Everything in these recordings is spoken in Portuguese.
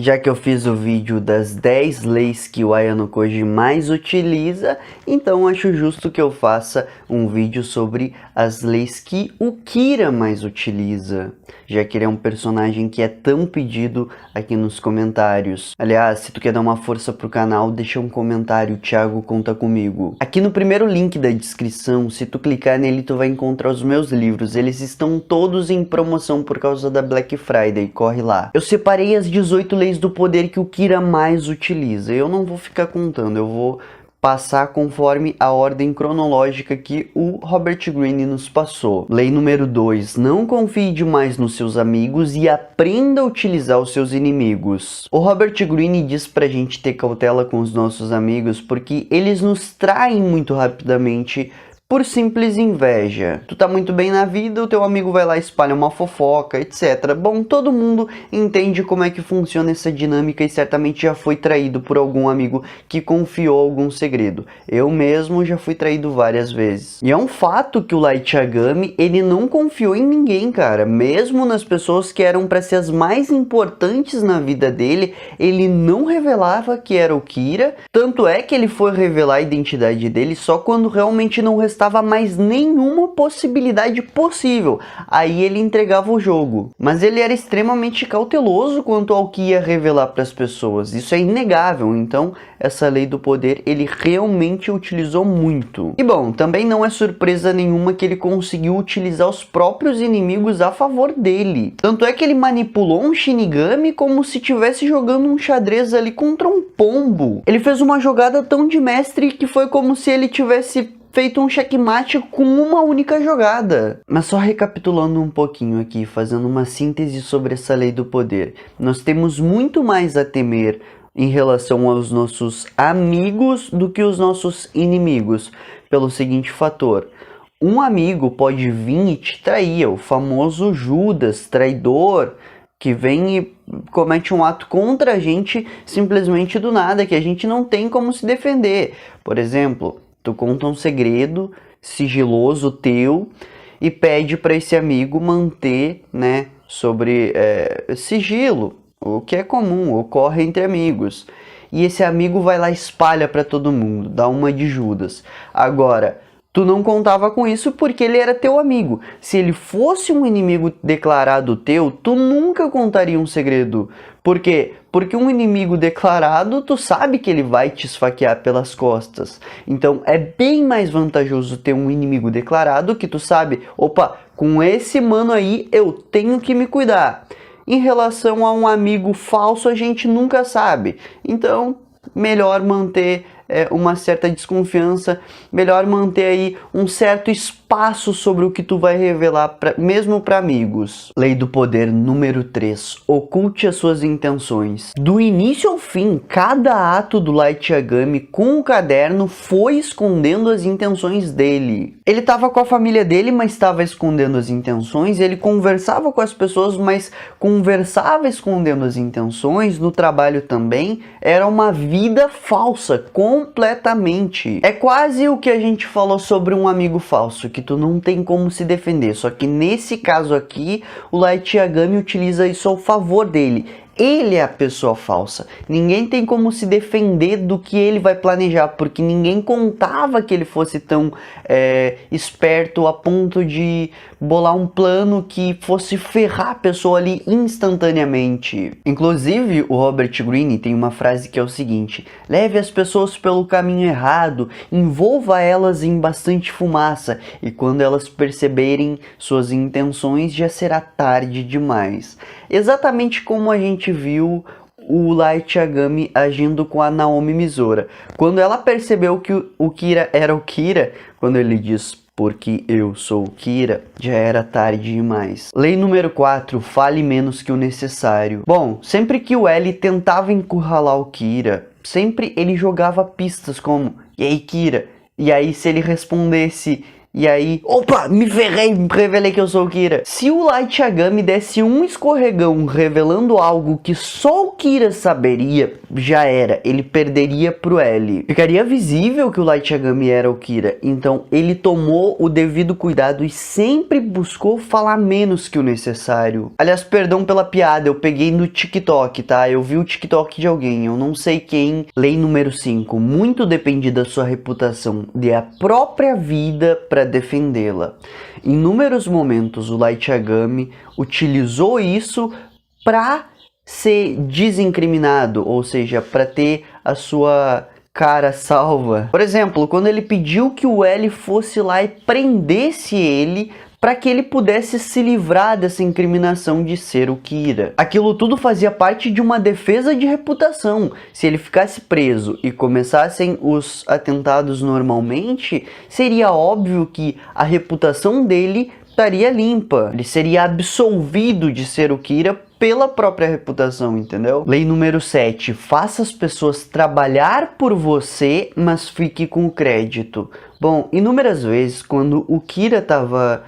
Já que eu fiz o vídeo das 10 leis que o Ayano Koji mais utiliza, então acho justo que eu faça um vídeo sobre as leis que o Kira mais utiliza, já que ele é um personagem que é tão pedido aqui nos comentários. Aliás, se tu quer dar uma força pro canal, deixa um comentário, Thiago conta comigo. Aqui no primeiro link da descrição, se tu clicar nele, tu vai encontrar os meus livros. Eles estão todos em promoção por causa da Black Friday, corre lá. Eu separei as 18 leis do poder que o Kira mais utiliza. Eu não vou ficar contando, eu vou passar conforme a ordem cronológica que o Robert Greene nos passou. Lei número 2. Não confie demais nos seus amigos e aprenda a utilizar os seus inimigos. O Robert Greene diz pra gente ter cautela com os nossos amigos porque eles nos traem muito rapidamente por simples inveja. Tu tá muito bem na vida, o teu amigo vai lá e espalha uma fofoca, etc. Bom, todo mundo entende como é que funciona essa dinâmica e certamente já foi traído por algum amigo que confiou algum segredo. Eu mesmo já fui traído várias vezes. E é um fato que o Light Yagami, ele não confiou em ninguém, cara. Mesmo nas pessoas que eram pra ser as mais importantes na vida dele, ele não revelava que era o Kira. Tanto é que ele foi revelar a identidade dele só quando realmente não restava mais nenhuma possibilidade possível. Aí ele entregava o jogo. Mas ele era extremamente cauteloso quanto ao que ia revelar para as pessoas. Isso é inegável. Então, essa lei do poder, ele realmente utilizou muito. E bom, também não é surpresa nenhuma que ele conseguiu utilizar os próprios inimigos a favor dele. Tanto é que ele manipulou um Shinigami como se estivesse jogando um xadrez ali contra um pombo. Ele fez uma jogada tão de mestre que foi como se ele tivesse feito um checkmate com uma única jogada. Mas só recapitulando um pouquinho aqui, fazendo uma síntese sobre essa lei do poder. Nós temos muito mais a temer em relação aos nossos amigos do que os nossos inimigos, pelo seguinte fator. Um amigo pode vir e te trair, o famoso Judas, traidor, que vem e comete um ato contra a gente simplesmente do nada, que a gente não tem como se defender. Por exemplo, tu conta um segredo sigiloso teu e pede para esse amigo manter, né, sobre sigilo, o que é comum, ocorre entre amigos. E esse amigo vai lá e espalha para todo mundo, dá uma de Judas. Agora, tu não contava com isso porque ele era teu amigo. Se ele fosse um inimigo declarado teu, tu nunca contaria um segredo. Por quê? Porque um inimigo declarado, tu sabe que ele vai te esfaquear pelas costas. Então é bem mais vantajoso ter um inimigo declarado que tu sabe, opa, com esse mano aí eu tenho que me cuidar. Em relação a um amigo falso, a gente nunca sabe. Então, melhor manter uma certa desconfiança, melhor manter aí um certo espaço sobre o que tu vai revelar, mesmo para amigos. Lei do poder número 3. Oculte as suas intenções. Do início ao fim, cada ato do Light Yagami com o caderno foi escondendo as intenções dele. Ele estava com a família dele, mas estava escondendo as intenções. Ele conversava com as pessoas, mas conversava escondendo as intenções. No trabalho também, era uma vida falsa, completamente. É quase o que a gente falou sobre um amigo falso, que tu não tem como se defender. Só que nesse caso aqui, o Light Yagami utiliza isso ao favor dele. Ele é a pessoa falsa. Ninguém tem como se defender do que ele vai planejar, porque ninguém contava que ele fosse tão esperto a ponto de bolar um plano que fosse ferrar a pessoa ali instantaneamente. Inclusive, o Robert Greene tem uma frase que é o seguinte: leve as pessoas pelo caminho errado, envolva elas em bastante fumaça, e quando elas perceberem suas intenções, já será tarde demais. Exatamente como a gente viu o Light Yagami agindo com a Naomi Misora. Quando ela percebeu que o Kira era o Kira, quando ele diz porque eu sou o Kira, já era tarde demais. Lei número 4, fale menos que o necessário. Bom, sempre que o L tentava encurralar o Kira, sempre ele jogava pistas como, e aí Kira? E aí se ele respondesse, E aí, opa, me ferrei, revelei que eu sou o Kira. Se o Light Yagami desse um escorregão revelando algo que só o Kira saberia, já era, ele perderia pro L. Ficaria visível que o Light Yagami era o Kira, então ele tomou o devido cuidado e sempre buscou falar menos que o necessário. Aliás, perdão pela piada, eu peguei no TikTok, tá? Eu vi o TikTok de alguém, eu não sei quem. Lei número 5, muito depende da sua reputação, dê a própria vida para defendê-la. Em inúmeros momentos o Light Yagami utilizou isso para ser desincriminado, ou seja, para ter a sua cara salva. Por exemplo, quando ele pediu que o L fosse lá e prendesse ele para que ele pudesse se livrar dessa incriminação de ser o Kira. Aquilo tudo fazia parte de uma defesa de reputação. Se ele ficasse preso e começassem os atentados normalmente, seria óbvio que a reputação dele estaria limpa. Ele seria absolvido de ser o Kira pela própria reputação, entendeu? Lei número 7. Faça as pessoas trabalhar por você, mas fique com o crédito. Bom, inúmeras vezes, quando o Kira estava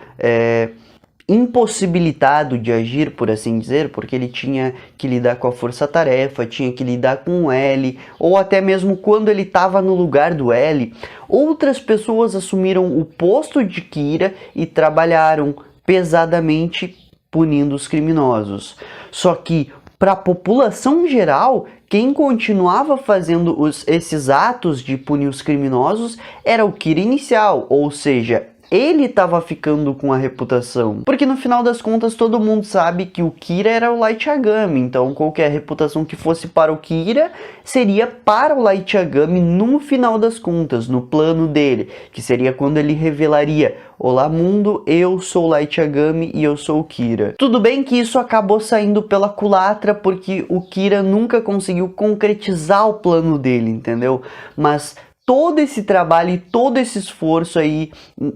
impossibilitado de agir, por assim dizer, porque ele tinha que lidar com a força-tarefa, tinha que lidar com o L, ou até mesmo quando ele estava no lugar do L, outras pessoas assumiram o posto de Kira e trabalharam pesadamente punindo os criminosos. Só que, para a população geral, quem continuava fazendo esses atos de punir os criminosos era o Kira inicial, ou seja, ele estava ficando com a reputação. Porque no final das contas todo mundo sabe que o Kira era o Light Yagami, então qualquer reputação que fosse para o Kira seria para o Light Yagami no final das contas, no plano dele, que seria quando ele revelaria: olá mundo, eu sou o Light Yagami e eu sou o Kira. Tudo bem que isso acabou saindo pela culatra porque o Kira nunca conseguiu concretizar o plano dele, entendeu? Mas todo esse trabalho e todo esse esforço aí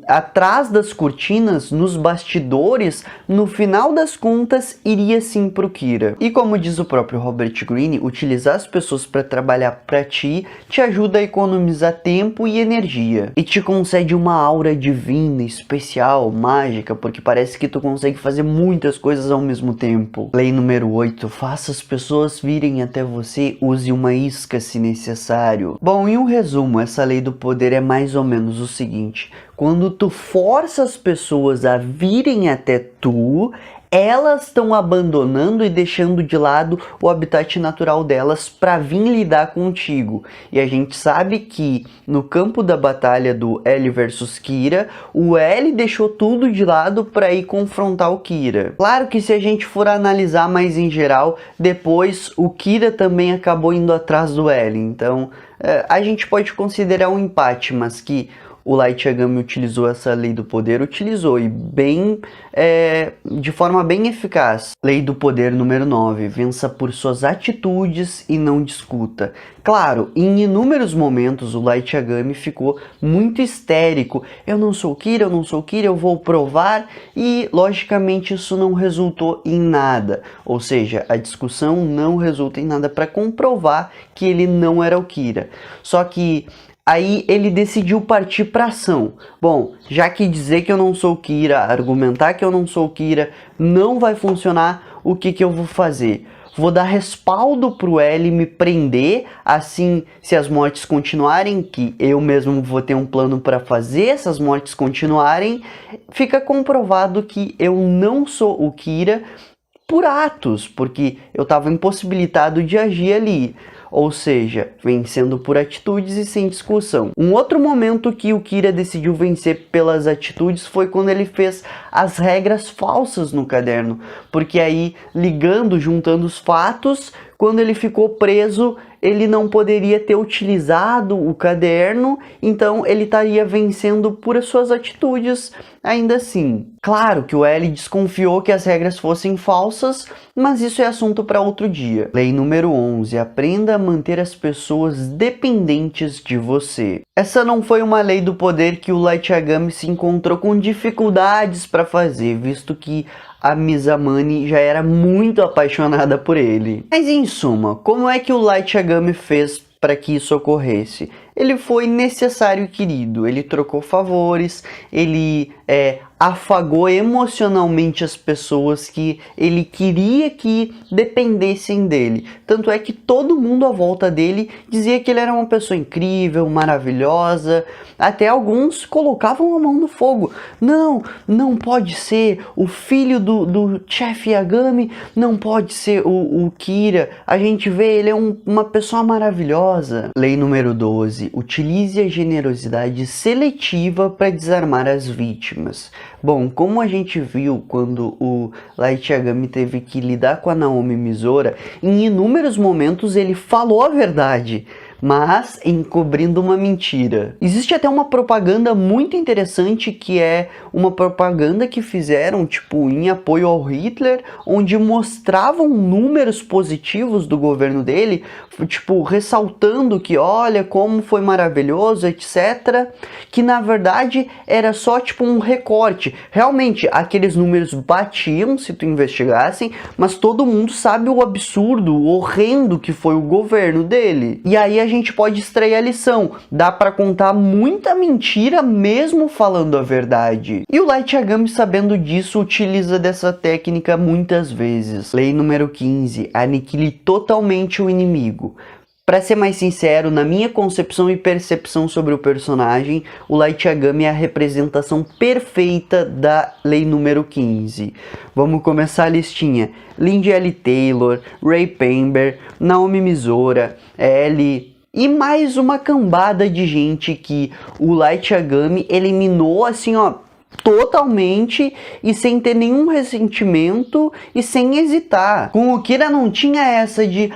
atrás das cortinas, nos bastidores, no final das contas iria sim pro Kira. E como diz o próprio Robert Greene, utilizar as pessoas para trabalhar para ti te ajuda a economizar tempo e energia e te concede uma aura divina, especial, mágica, porque parece que tu consegue fazer muitas coisas ao mesmo tempo. Lei número 8, faça as pessoas virem até você, use uma isca se necessário. Bom, em um resumo, essa lei do poder é mais ou menos o seguinte: quando tu força as pessoas a virem até tu, elas estão abandonando e deixando de lado o habitat natural delas para vir lidar contigo. E a gente sabe que no campo da batalha do L versus Kira, o L deixou tudo de lado para ir confrontar o Kira. Claro que se a gente for analisar mais em geral, depois o Kira também acabou indo atrás do L. Então a gente pode considerar um empate, mas que o Light Yagami utilizou essa lei do poder, utilizou, e bem, de forma bem eficaz. Lei do poder número 9, vença por suas atitudes e não discuta. Claro, em inúmeros momentos o Light Yagami ficou muito histérico: eu não sou Kira, eu não sou Kira, eu vou provar, e logicamente isso não resultou em nada. Ou seja, a discussão não resulta em nada para comprovar que ele não era o Kira. Só que aí ele decidiu partir para ação. Bom, já que dizer que eu não sou Kira, argumentar que eu não sou Kira não vai funcionar, o que eu vou fazer? Vou dar respaldo pro L me prender, assim, se as mortes continuarem, que eu mesmo vou ter um plano para fazer essas mortes continuarem, fica comprovado que eu não sou o Kira por atos, porque eu estava impossibilitado de agir ali. Ou seja, vencendo por atitudes e sem discussão. Um outro momento que o Kira decidiu vencer pelas atitudes foi quando ele fez as regras falsas no caderno. Porque aí, juntando os fatos, quando ele ficou preso, ele não poderia ter utilizado o caderno, então ele estaria vencendo por suas atitudes ainda assim. Claro que o L desconfiou que as regras fossem falsas, mas isso é assunto para outro dia. Lei número 11, aprenda a manter as pessoas dependentes de você. Essa não foi uma lei do poder que o Light Yagami se encontrou com dificuldades para fazer, visto que a Mizamani já era muito apaixonada por ele. Mas em suma, como é que o Light Yagami fez para que isso ocorresse? ele foi necessário e querido. Ele trocou favores, ele afagou emocionalmente as pessoas que ele queria que dependessem dele. Tanto é que todo mundo à volta dele dizia que ele era uma pessoa incrível, maravilhosa. Até alguns colocavam a mão no fogo. Não, não pode ser o filho do chefe Yagami, não pode ser o Kira. A gente vê, ele é uma pessoa maravilhosa. Lei número 12. Utilize a generosidade seletiva para desarmar as vítimas. Bom, como a gente viu quando o Light Yagami teve que lidar com a Naomi Misora, em inúmeros momentos ele falou a verdade, mas encobrindo uma mentira. Existe até uma propaganda muito interessante que é uma propaganda que fizeram tipo em apoio ao Hitler, onde mostravam números positivos do governo dele, tipo ressaltando que olha como foi maravilhoso, etc, que na verdade era só tipo um recorte. Realmente aqueles números batiam se tu investigassem, mas todo mundo sabe o absurdo, o horrendo que foi o governo dele. E aí a gente pode extrair a lição. Dá pra contar muita mentira mesmo falando a verdade. E o Light Yagami, sabendo disso, utiliza dessa técnica muitas vezes. Lei número 15. Aniquile totalmente o inimigo. Pra ser mais sincero, na minha concepção e percepção sobre o personagem, o Light Yagami é a representação perfeita da lei número 15. Vamos começar a listinha. Lindy L. Taylor, Ray Pember, Naomi Misora, Ellie e mais uma cambada de gente que o Light Yagami eliminou assim, ó, totalmente e sem ter nenhum ressentimento e sem hesitar. Com o Kira não tinha essa de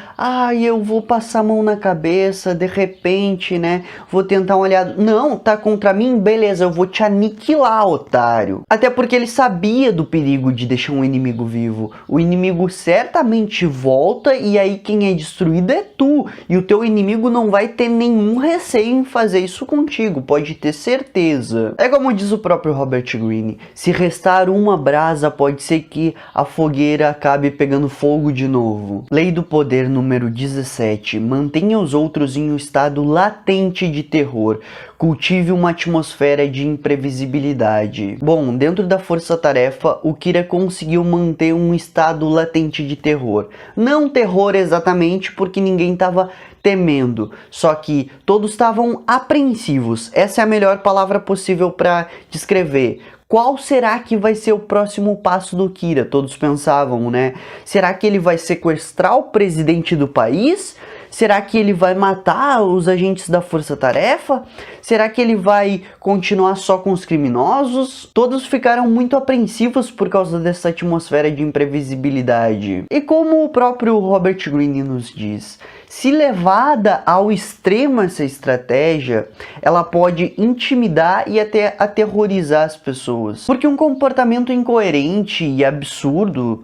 eu vou passar a mão na cabeça, de repente, né, vou tentar um aliado. Não, tá contra mim? Beleza, eu vou te aniquilar, otário. Até porque ele sabia do perigo de deixar um inimigo vivo. O inimigo certamente volta e aí quem é destruído é tu. E o teu inimigo não vai ter nenhum receio em fazer isso contigo, pode ter certeza. É como diz o próprio Robert Greene, se restar uma brasa pode ser que a fogueira acabe pegando fogo de novo. Lei do poder número 17. Mantenha os outros em um estado latente de terror. Cultive uma atmosfera de imprevisibilidade. Bom, dentro da força-tarefa, o Kira conseguiu manter um estado latente de terror. Não terror exatamente, porque ninguém estava temendo, só que todos estavam apreensivos. Essa é a melhor palavra possível para descrever. Qual será que vai ser o próximo passo do Kira? Todos pensavam, né? Será que ele vai sequestrar o presidente do país? Será que ele vai matar os agentes da força-tarefa? Será que ele vai continuar só com os criminosos? Todos ficaram muito apreensivos por causa dessa atmosfera de imprevisibilidade. E como o próprio Robert Greene nos diz, se levada ao extremo essa estratégia, ela pode intimidar e até aterrorizar as pessoas. Porque um comportamento incoerente e absurdo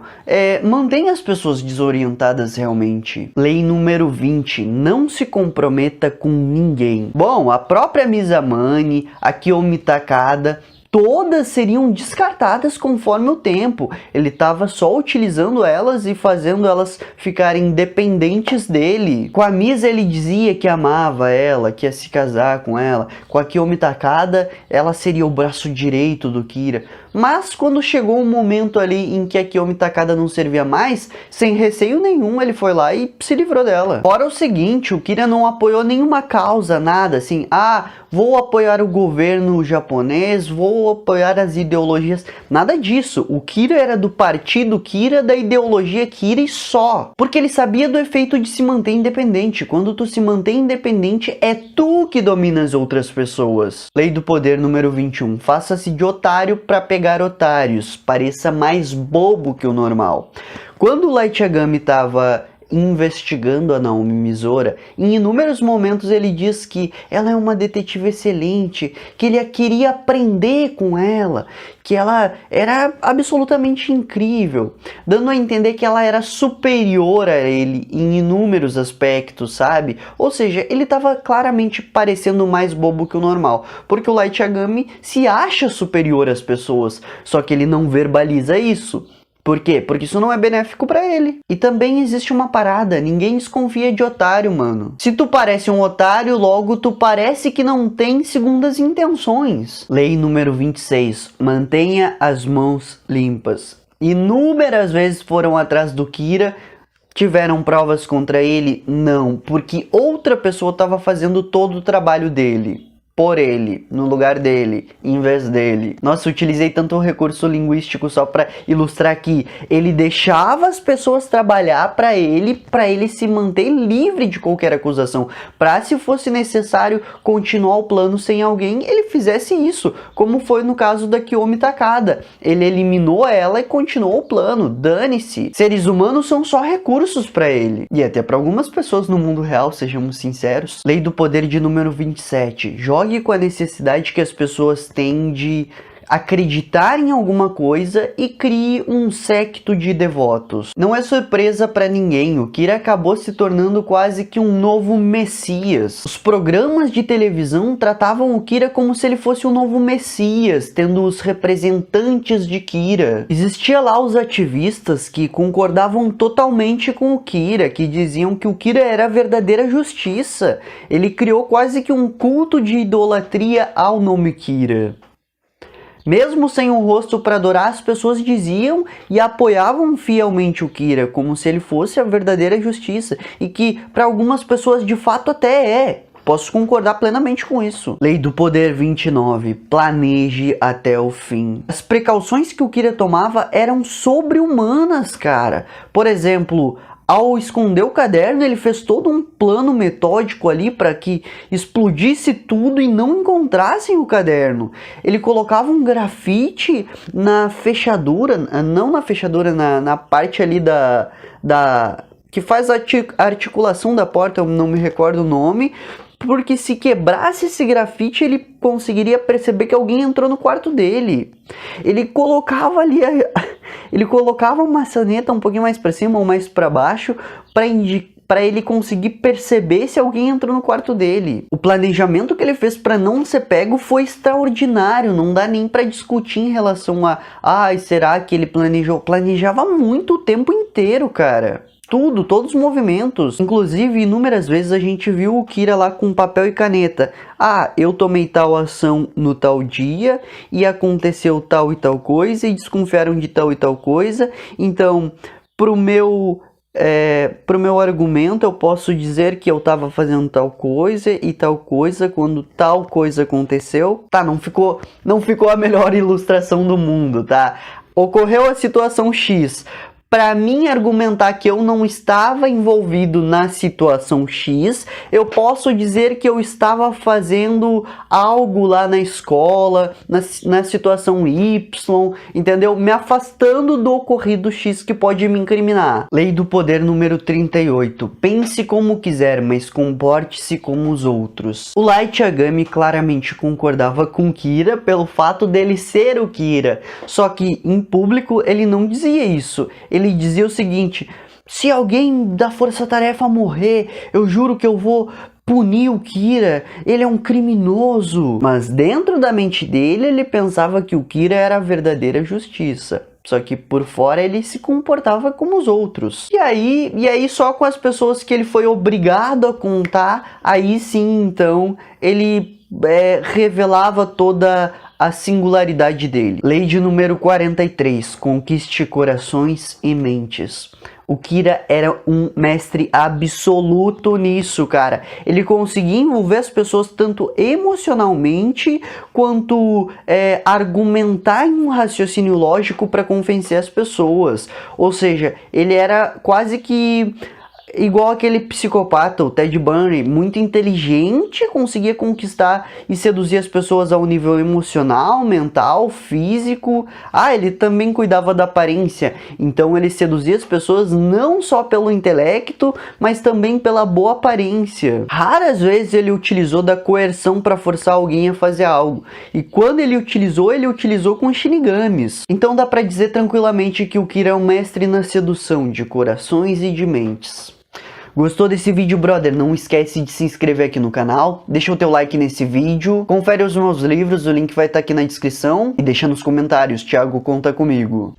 mantém as pessoas desorientadas realmente. Lei número 20. Não se comprometa com ninguém. Bom, a própria Mizamani, a Kiyomi Takada, todas seriam descartadas conforme o tempo. Ele estava só utilizando elas e fazendo elas ficarem dependentes dele. Com a Misa ele dizia que amava ela, que ia se casar com ela. Com a Kiyomi Takada, ela seria o braço direito do Kira. Mas quando chegou um momento ali em que a Kiyomi Takada não servia mais, sem receio nenhum ele foi lá e se livrou dela. Fora o seguinte, o Kira não apoiou nenhuma causa, nada assim, vou apoiar o governo japonês, vou apoiar as ideologias, nada disso. O Kira era do partido Kira, da ideologia Kira e só. Porque ele sabia do efeito de se manter independente. Quando tu se mantém independente, é tu que domina as outras pessoas. Lei do poder número 21. Faça-se de otário para pegar otários. Pareça mais bobo que o normal. Quando o Light Yagami estava investigando a Naomi Misora, em inúmeros momentos ele diz que ela é uma detetive excelente, que ele queria aprender com ela, que ela era absolutamente incrível, dando a entender que ela era superior a ele em inúmeros aspectos, sabe? Ou seja, ele estava claramente parecendo mais bobo que o normal, porque o Light Yagami se acha superior às pessoas, só que ele não verbaliza isso. Por quê? Porque isso não é benéfico pra ele. E também existe uma parada, ninguém desconfia de otário, mano. Se tu parece um otário, logo tu parece que não tem segundas intenções. Lei número 26. Mantenha as mãos limpas. Inúmeras vezes foram atrás do Kira. Tiveram provas contra ele? Não, porque outra pessoa estava fazendo todo o trabalho dele. Por ele, no lugar dele, em vez dele. Nossa, eu utilizei tanto recurso linguístico só para ilustrar aqui. Ele deixava as pessoas trabalhar para ele se manter livre de qualquer acusação. Para, se fosse necessário continuar o plano sem alguém, ele fizesse isso, como foi no caso da Kiyomi Takada. Ele eliminou ela e continuou o plano. Dane-se. Seres humanos são só recursos para ele. E até para algumas pessoas no mundo real, sejamos sinceros. Lei do poder de número 27. Jogue com a necessidade que as pessoas têm de acreditar em alguma coisa e crie um séquito de devotos. Não é surpresa para ninguém, o Kira acabou se tornando quase que um novo messias. Os programas de televisão tratavam o Kira como se ele fosse um novo messias, tendo os representantes de Kira. Existia lá os ativistas que concordavam totalmente com o Kira, que diziam que o Kira era a verdadeira justiça. Ele criou quase que um culto de idolatria ao nome Kira. Mesmo sem um rosto para adorar, as pessoas diziam e apoiavam fielmente o Kira, como se ele fosse a verdadeira justiça, e que para algumas pessoas de fato até é. Posso concordar plenamente com isso. Lei do poder 29. Planeje até o fim. As precauções que o Kira tomava eram sobre-humanas, cara. Por exemplo, ao esconder o caderno, ele fez todo um plano metódico ali para que explodisse tudo e não encontrassem o caderno. Ele colocava um grafite na fechadura, não na fechadura, na parte ali que faz a articulação da porta, eu não me recordo o nome, porque se quebrasse esse grafite, ele conseguiria perceber que alguém entrou no quarto dele. Ele colocava ali ele colocava uma maçaneta um pouquinho mais para cima ou mais para baixo para ele conseguir perceber se alguém entrou no quarto dele. O planejamento que ele fez para não ser pego foi extraordinário, não dá nem para discutir em relação a será que ele planejava muito o tempo inteiro, cara. Tudo, todos os movimentos. Inclusive, inúmeras vezes a gente viu o Kira lá com papel e caneta. Eu tomei tal ação no tal dia e aconteceu tal e tal coisa e desconfiaram de tal e tal coisa. Então, pro meu argumento, eu posso dizer que eu tava fazendo tal coisa e tal coisa quando tal coisa aconteceu. Tá, não ficou a melhor ilustração do mundo, tá? Ocorreu a situação X. Para mim argumentar que eu não estava envolvido na situação X, eu posso dizer que eu estava fazendo algo lá na escola, na situação Y, entendeu? Me afastando do ocorrido X que pode me incriminar. Lei do poder número 38. Pense como quiser, mas comporte-se como os outros. O Light Yagami claramente concordava com Kira pelo fato dele ser o Kira, só que em público ele não dizia isso. Ele dizia o seguinte: se alguém da força-tarefa morrer, eu juro que eu vou punir o Kira, ele é um criminoso. Mas dentro da mente dele, ele pensava que o Kira era a verdadeira justiça. Só que por fora ele se comportava como os outros. E aí só com as pessoas que ele foi obrigado a contar, aí sim, então, ele revelava toda a singularidade dele. Lei de número 43. Conquiste corações e mentes. O Kira era um mestre absoluto nisso, cara. Ele conseguia envolver as pessoas tanto emocionalmente quanto argumentar em um raciocínio lógico para convencer as pessoas. Ou seja, ele era quase que igual aquele psicopata, o Ted Bundy, muito inteligente, conseguia conquistar e seduzir as pessoas ao nível emocional, mental, físico. Ele também cuidava da aparência, então ele seduzia as pessoas não só pelo intelecto, mas também pela boa aparência. Raras vezes ele utilizou da coerção para forçar alguém a fazer algo, e quando ele utilizou com shinigamis. Então dá para dizer tranquilamente que o Kira é um mestre na sedução de corações e de mentes. Gostou desse vídeo, brother? Não esquece de se inscrever aqui no canal, deixa o teu like nesse vídeo, confere os meus livros, o link vai estar aqui na descrição e deixa nos comentários, Thiago conta comigo.